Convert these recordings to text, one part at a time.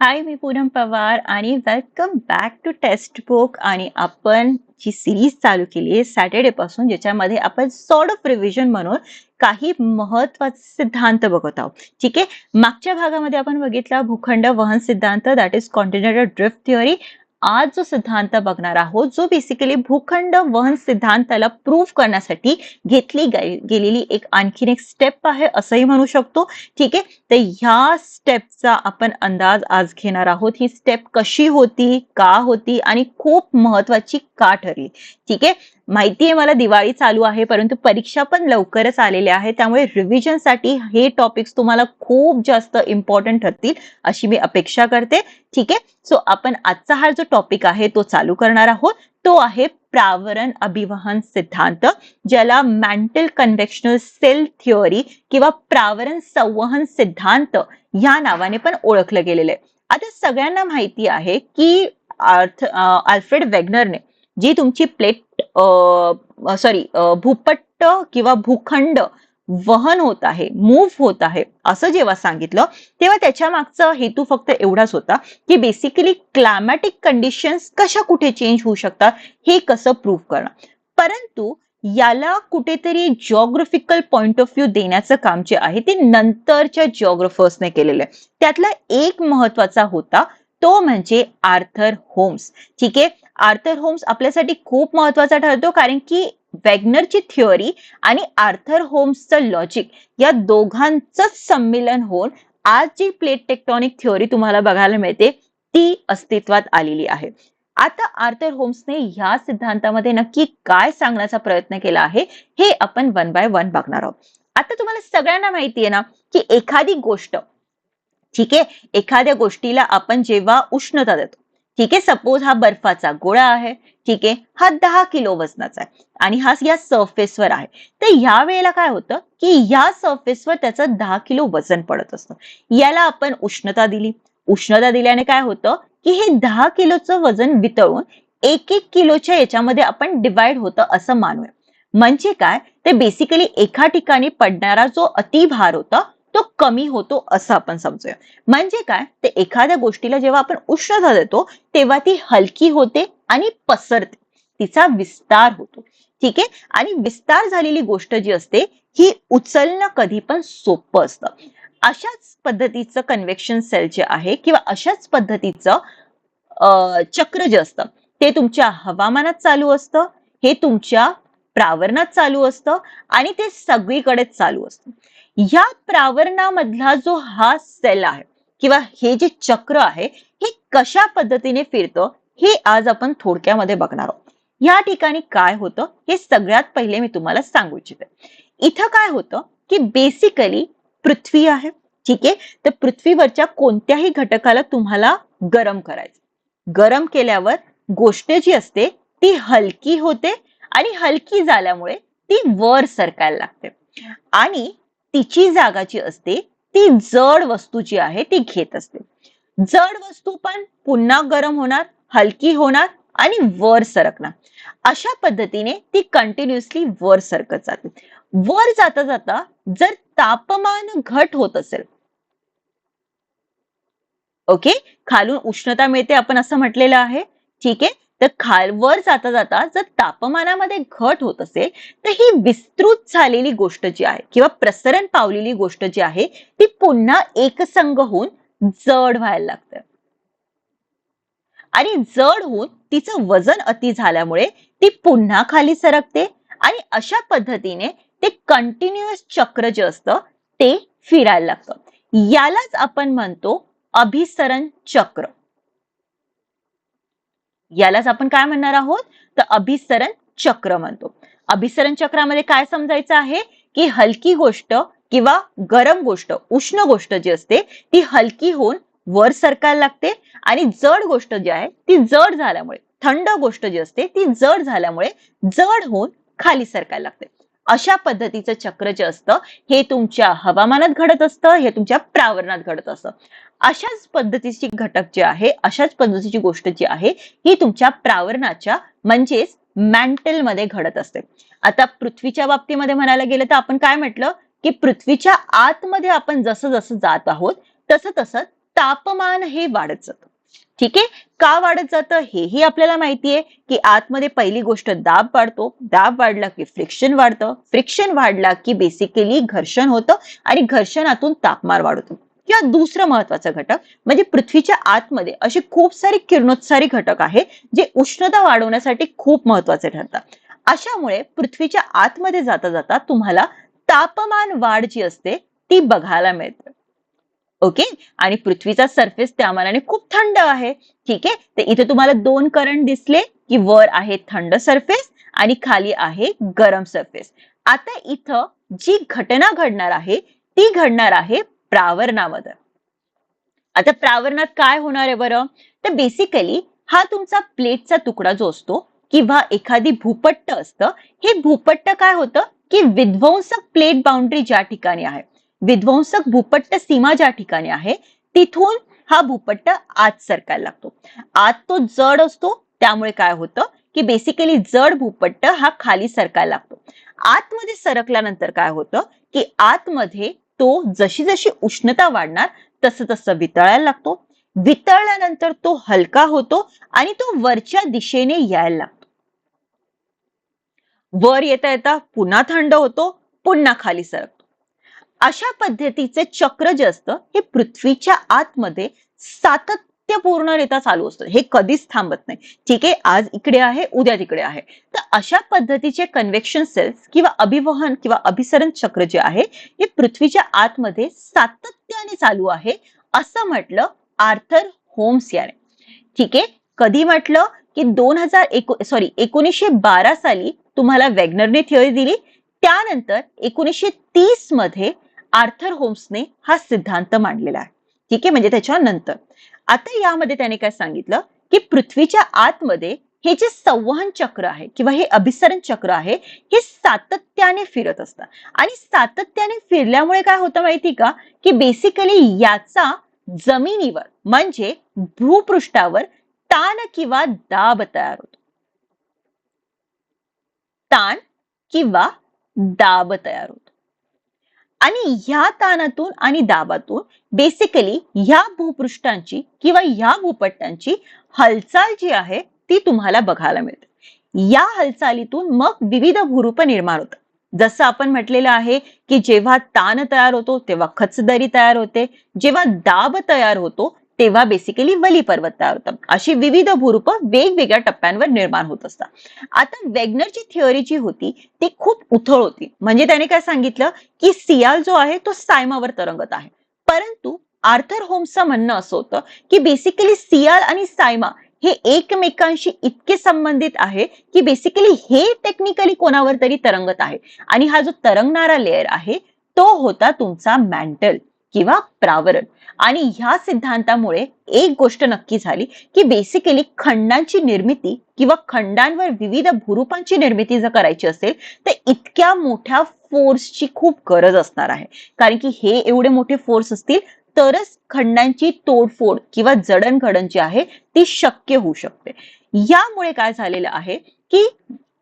हाय, मी पूनम पवार आणि welcome back to textbook. आणि आपण जी सिरीज चालू केली आहे सॅटर्डे पासून, ज्याच्यामध्ये आपण सॉर्ट ऑफ रिव्हिजन म्हणून काही महत्वाचे सिद्धांत बघत आहोत. ठीक आहे. मागच्या भागामध्ये आपण बघितला भूखंड वहन सिद्धांत, that is continental drift theory. आज जो सिद्धांत बघणार आहोत, जो बेसिकली भूखंड वहन सिद्धांताला प्रूव्ह करण्यासाठी घेतली गेलेली आणखीन एक स्टेप आहे असंही म्हणू शकतो. ठीक आहे. तर ह्या स्टेपचा आपण अंदाज आज घेणार आहोत. ही स्टेप कशी होती, का होती आणि खूप महत्वाची का ठरली. ठीक आहे. माहिती आहे मला दिवाळी चालू आहे, परंतु परीक्षा पण लवकरच आलेल्या आहे, त्यामुळे रिव्हिजन साठी हे टॉपिक्स तुम्हाला खूप जास्त इम्पॉर्टंट ठरतील अशी मी अपेक्षा करते. ठीक आहे. सो आपण आजचा हा जो टॉपिक आहे तो चालू करणार आहोत. तो आहे प्रावरण अभिवहन सिद्धांत, ज्याला मॅन्टल कन्व्हेक्शनल सेल थिअरी किंवा प्रावरण संवहन सिद्धांत या नावाने पण ओळखलं गेलेलं आहे. आता सगळ्यांना माहिती आहे की अल्फ्रेड वेगनरने जी तुमची भूपट्ट किंवा भूखंड वहन होत आहे, मूव्ह होत आहे असं जेव्हा सांगितलं, तेव्हा त्याच्या मागचा हेतू फक्त एवढाच होता की बेसिकली क्लायमॅटिक कंडिशन्स कशा कुठे चेंज होऊ शकतात हे कसं प्रूव्ह करणं. परंतु याला कुठेतरी जिओग्राफिकल पॉइंट ऑफ व्ह्यू देण्याचं काम जे आहे ते नंतरच्या जिओग्राफर्सने केलेलं आहे. त्यातला एक महत्वाचा होता तो म्हणजे आर्थर होम्स. ठीक आहे. आर्थर होम्स आपल्यासाठी खूप महत्वाचा ठरतो, कारण की वेगनरची थिअरी आणि आर्थर होम्सचं लॉजिक या दोघांचं संमिलन होऊन आज जी प्लेट टेक्टॉनिक थिअरी तुम्हाला बघायला मिळते ती अस्तित्वात आलेली आहे. आता आर्थर होम्सने ह्या सिद्धांतामध्ये नक्की काय सांगण्याचा प्रयत्न केला आहे हे आपण वन बाय वन बघणार आहोत. आता तुम्हाला सगळ्यांना माहितीये ना की एखादी गोष्ट, ठीक आहे, एखाद्या गोष्टीला आपण जेव्हा उष्णता देतो, ठीक आहे, सपोज हा बर्फाचा गोळा आहे, ठीक आहे, हा 10 किलो वजनाचा आहे आणि हा या सरफेसवर आहे, तर या वेळेला काय होतं की या सरफेसवर त्याचं 10 किलो वजन पडत असतं. याला आपण उष्णता दिली. उष्णता दिल्याने काय होतं की हे 10 किलोचं वजन वितळून 1-1 किलोच्या याच्यामध्ये आपण डिवाइड होतं असं मानूया. म्हणजे काय, ते बेसिकली एका ठिकाणी पडणारा जो अतिभार होता तो कमी होतो असं आपण समजूया. म्हणजे काय, ते एखाद्या गोष्टीला जेव्हा आपण उष्णता देतो तेव्हा ती हलकी होते आणि पसरते, तिचा विस्तार होतो. ठीक आहे. आणि विस्तार झालेली गोष्ट जी असते ही उचलणं कधी पण सोपं असतं. अशाच पद्धतीचं कन्व्हेक्शन सेल जे आहे किंवा अशाच पद्धतीचं चक्र जे असतं ते तुमच्या हवामानात चालू असतं, हे तुमच्या प्रावरणात चालू असतं आणि ते सगळीकडेच चालू असतं. या प्रावरणामधला जो हा सेल आहे किंवा हे जे चक्र आहे हे कशा पद्धतीने फिरतं हे आज आपण थोडक्यामध्ये बघणार आहोत. या ठिकाणी काय होतं हे सगळ्यात पहिले मी तुम्हाला सांगू इच्छिते. इथं काय होतं की बेसिकली पृथ्वी आहे, ठीक आहे. तर पृथ्वीवरच्या कोणत्याही घटकाला तुम्हाला गरम करायचं. गरम केल्यावर गोष्ट जी असते ती हलकी होते आणि हलकी झाल्यामुळे ती वर सरकायला लागते आणि तिची जागा जी असते ती जड वस्तू जी आहे ती घेत असते. जड वस्तू पण पुन्हा गरम होणार, हलकी होणार आणि वर सरकणार. अशा पद्धतीने ती कंटिन्युअसली वर सरकत जाते. वर जाता जाता जर तापमान घट होत असेल, ओके, खालून उष्णता मिळते आपण असं म्हटलेलं आहे, ठीक आहे. तर वर जाता जाता जर तापमानामध्ये घट होत असेल तर ही विस्तृत झालेली गोष्ट जी आहे किंवा प्रसरण पावलेली गोष्ट जी आहे ती पुन्हा एकसंग होऊन जड व्हायला लागते आणि जड होऊन तिचं वजन अति झाल्यामुळे ती पुन्हा खाली सरकते आणि अशा पद्धतीने ते कंटिन्युअस चक्र जे असतं ते फिरायला लागतं. यालाच आपण म्हणतो अभिसरण चक्र. यालाच आपण काय म्हणणार आहोत, तर अभिसरण चक्र म्हणतो. अभिसरण चक्रामध्ये काय समजायचं आहे की हलकी गोष्ट किंवा गरम गोष्ट, उष्ण गोष्ट जी असते ती हलकी होऊन वर सरकायला लागते आणि जड गोष्ट जी आहे ती जड झाल्यामुळे, थंड गोष्ट जी असते ती जड झाल्यामुळे जड होऊन खाली सरकायला लागते. अशा पद्धतीचं चक्र जे असतं हे तुमच्या हवामानात घडत असतं, हे तुमच्या प्रावरणात घडत असतं. अशाच पद्धतीची घटक जे आहे, अशाच पद्धतीची गोष्ट जी आहे ही तुमच्या प्रावरणाच्या म्हणजेच मॅन्टल मध्ये घडत असते. आता पृथ्वीच्या बाबतीमध्ये म्हणायला गेलं तर आपण काय म्हटलं की पृथ्वीच्या आतमध्ये आपण जसं जसं जात आहोत तसं तसं तापमान हे वाढत जातं. ठीक आहे. का वाढत जातं हेही आपल्याला माहितीये, की आतमध्ये पहिली गोष्ट दाब वाढतो. दाब वाढला की फ्रिक्शन वाढतं. फ्रिक्शन वाढला की बेसिकली घर्षण होतं आणि घर्षणातून तापमान वाढतो. किंवा दुसरं महत्वाचं घटक म्हणजे पृथ्वीच्या आतमध्ये असे खूप सारे किरणोत्सारी घटक आहेत, जे उष्णता वाढवण्यासाठी खूप महत्वाचे ठरतात. अशामुळे पृथ्वीच्या आतमध्ये जाता जाता तुम्हाला तापमान वाढ जी असते ती बघायला मिळते. ओके. आणि पृथ्वीचा सरफेस त्या मानाने खूप थंड आहे. ठीक आहे. तर इथे तुम्हाला दोन करंट दिसले, की वर आहे थंड सरफेस आणि खाली आहे गरम सरफेस. आता इथं जी घटना घडणार आहे ती घडणार आहे प्रावर्णामध्ये. आता प्रावर्णात काय होणार आहे बरं? तर बेसिकली हा तुमचा प्लेटचा तुकडा जो असतो किंवा एखादी भूपट्ट असतं, हे भूपट्ट काय होतं, की विध्वंसक प्लेट बाउंड्री ज्या ठिकाणी आहे, विध्वंसक भूपट्ट सीमा ज्या ठिकाणी आहे, तिथून हा भूपट्ट आत सरकायला लागतो. आत तो जड असतो, त्यामुळे काय होतं, की बेसिकली जड भूपट्ट हा खाली सरकायला लागतो. आतमध्ये सरकल्यानंतर काय होतं, की आतमध्ये तो जशी जशी उष्णता वाढणार तसं तसं वितळायला लागतो. वितळल्यानंतर तो हलका होतो आणि तो वरच्या दिशेने यायला लागतो. वर येता येता पुन्हा थंड होतो, पुन्हा खाली सरकतो. अशा पद्धतीचे चक्र जे असतं हे पृथ्वीच्या आतमध्ये सातत्यपूर्णरित्या चालू असतं. हे कधीच थांबत नाही. ठीक आहे, आज इकडे आहे, उद्या तिकडे आहे. तर अशा पद्धतीचे कन्व्हेक्शन सेल्स किंवा अभिवहन किंवा अभिसरण चक्र जे आहे हे पृथ्वीच्या आतमध्ये सातत्याने चालू आहे, असं म्हटलं आर्थर होम्स याने. ठीक आहे. कधी म्हटलं, की 1912 साली तुम्हाला वेगनरने थिअरी दिली. त्यानंतर 1930 मध्ये आर्थर होम्सने हा सिद्धांत मांडलेला आहे. ठीक आहे, म्हणजे त्याच्यानंतर आता यामध्ये त्याने काय सांगितलं, की पृथ्वीच्या आतमध्ये हे जे संवहन चक्र आहे किंवा हे अभिसरण चक्र आहे, हे सातत्याने फिरत असतं आणि सातत्याने फिरल्यामुळे काय होतं माहिती का, की बेसिकली याचा जमिनीवर म्हणजे भूपृष्ठावर ताण किंवा दाब तयार होतो. ताण किंवा दाब तयार होतो. आणि ह्या ताणातून आणि दाबातून बेसिकली ह्या भूपृष्ठांची किंवा ह्या भूपट्टांची हालचाल जी आहे ती तुम्हाला बघायला मिळते. या हालचालीतून मग विविध भूरूप निर्माण होतात. जसं आपण म्हटलेलं आहे, की जेव्हा ताण तयार होतो तेव्हा खचदरी तयार होते, जेव्हा दाब तयार होतो तेव्हा बेसिकली वली पर्वत तयार होतात. अशी विविध भूरूप वेगवेगळ्या टप्प्यांवर निर्माण होत असतात. आता वेगनरची थिअरी जी होती ती खूप उथळ होती. म्हणजे त्याने काय सांगितलं, की सियाल जो आहे तो सायमावर तरंगत आहे. परंतु आर्थर होम्सचं म्हणणं असं होतं, की बेसिकली सियाल आणि सायमा हे एकमेकांशी इतके संबंधित आहे, की बेसिकली हे टेक्निकली कोणावर तरी तरंगत आहे आणि हा जो तरंगणारा लेयर आहे तो होता तुमचा मॅन्टल किंवा प्रावरण. आणि ह्या सिद्धांतामुळे एक गोष्ट नक्की झाली, की बेसिकली खंडांची निर्मिती किंवा खंडांवर विविध भूरूपांची निर्मिती जर करायची असेल तर इतक्या मोठ्या फोर्सची खूप गरज असणार आहे. कारण की हे एवढे मोठे फोर्स असतील तरच खंडांची तोडफोड किंवा जडणघडण जी आहे ती शक्य होऊ शकते. यामुळे काय झालेलं आहे, की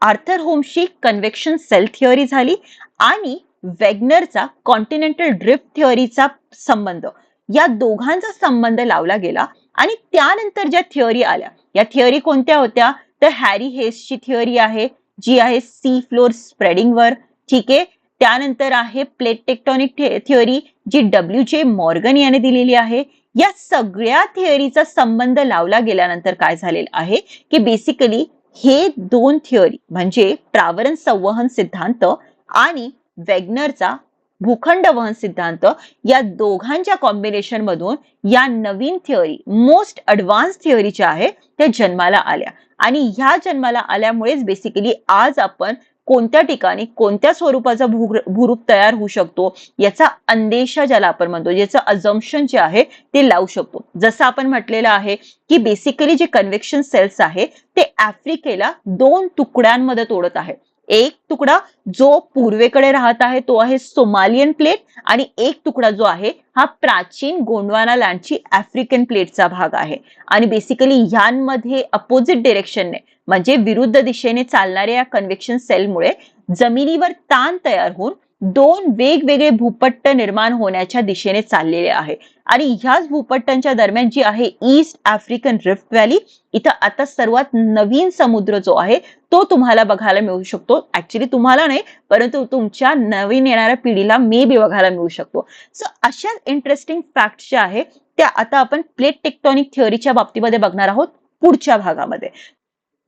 आर्थर होम्सची कन्व्हेक्शन सेल थिअरी झाली आणि वेगनरचा कॉन्टिनेंटल ड्रिफ्ट थिअरीचा संबंध, या दोघांचा संबंध लावला गेला आणि त्यानंतर ज्या थिअरी आल्या, या थिअरी कोणत्या होत्या, तर हॅरी हेसची थिअरी आहे जी आहे सी फ्लोर स्प्रेडिंग वर. ठीक आहे. त्यानंतर आहे प्लेट टेक्टॉनिक थिअरी जी डब्ल्यू.जे. मॉर्गन याने दिलेली आहे. या सगळ्या थिअरीचा संबंध लावला गेल्यानंतर काय झालेलं आहे, की बेसिकली हे दोन थिअरी म्हणजे प्रावरण संवहन सिद्धांत आणि वेगनरचा भूखंड वहन सिद्धांत, या दोघांच्या कॉम्बिनेशन मधून या नवीन थिअरी, मोस्ट ऍडव्हान्स थिअरी ज्या आहे त्या जन्माला आल्या. आणि ह्या जन्माला आल्यामुळेच बेसिकली आज आपण कोणत्या ठिकाणी कोणत्या स्वरूपाचा भूरूप तयार होऊ शकतो याचा अंदेशा ज्याला आपण म्हणतो, ज्याचं अजम्पशन जे आहे ते लावू शकतो. जसं आपण म्हटलेलं आहे, की बेसिकली जे कन्व्हेक्शन सेल्स आहे ते आफ्रिकेला दोन तुकड्यांमध्ये तोडत आहे. एक तुकडा जो पूर्वेकडे राहत आहे तो आहे सोमालियन प्लेट आणि एक तुकडा जो आहे हा प्राचीन गोंडवाना लँडची आफ्रिकन प्लेटचा भाग आहे. आणि बेसिकली ह्यांमध्ये अपोजिट डिरेक्शनने म्हणजे विरुद्ध दिशेने चालणाऱ्या या कन्व्हेक्शन सेलमुळे जमिनीवर ताण तयार होऊन दोन वेगवेगळे भूपट्ट निर्माण होण्याच्या दिशेने चाललेले आहे आणि ह्याच भूपट्टांच्या दरम्यान जी आहे ईस्ट आफ्रिकन रिफ्ट व्हॅली, इथं आता सर्वात नवीन समुद्र जो आहे तो तुम्हाला बघायला मिळू शकतो. ऍक्च्युली तुम्हाला नाही, परंतु तुमच्या नवीन येणाऱ्या पिढीला मे बी बघायला मिळू शकतो. सो अशा इंटरेस्टिंग फॅक्ट ज्या आहे त्या आता आपण प्लेट टेक्टॉनिक थिअरीच्या बाबतीमध्ये बघणार आहोत पुढच्या भागामध्ये.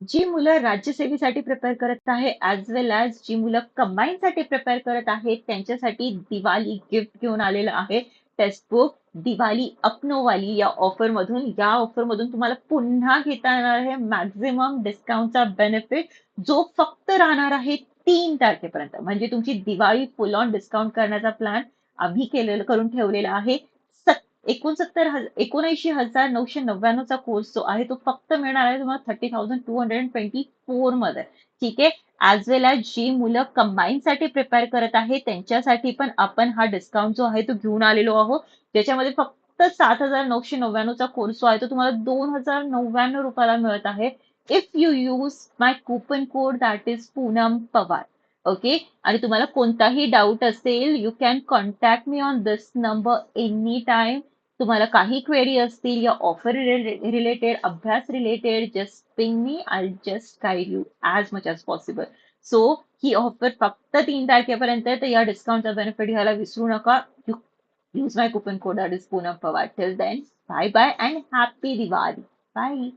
जी मुलं राज्यसेवेसाठी प्रिपेअर करत आहे ऍज वेल ऍज जी मुलं कंबाईन साठी प्रिपेअर करत आहेत त्यांच्यासाठी दिवाळी गिफ्ट घेऊन आलेलं आहे टेक्स्ट बुक दिवाळी अपनोवाली या ऑफर मधून. या ऑफर मधून तुम्हाला पुन्हा घेता येणार आहे मॅक्झिमम डिस्काउंटचा बेनिफिट जो फक्त राहणार आहे 3 तारखेपर्यंत. म्हणजे तुमची दिवाळी फुल ऑन डिस्काउंट करण्याचा प्लॅन आम्ही करून ठेवलेला आहे. 79,999चा कोर्स जो आहे तो फक्त मिळणार आहे तुम्हाला 30,224 मध्ये. ठीक आहे. ऍज वेल एज जी मुलं कंबाईन साठी प्रिपेअर करत आहे त्यांच्यासाठी पण आपण हा डिस्काउंट जो आहे तो घेऊन आलेलो आहोत, ज्याच्यामध्ये फक्त 7,999चा कोर्स जो आहे तो तुम्हाला 2,099 रुपयाला मिळत आहे if you use my coupon code that is Poonam Pawar. Okay. आणि तुम्हाला कोणताही डाऊट असेल you can contact me on this number any time. तुम्हाला काही क्वेरी असतील या ऑफर रिलेटेड अभ्यास related just ping me, I just guide you as much as possible. So he offer फक्त 3 तारखेपर्यंत आहे, तर या डिस्काउंटचा बेनिफिट घ्यायला विसरू नका. You use my coupon code that is Poonam Pawar. Till then bye bye and happy Diwali. Bye.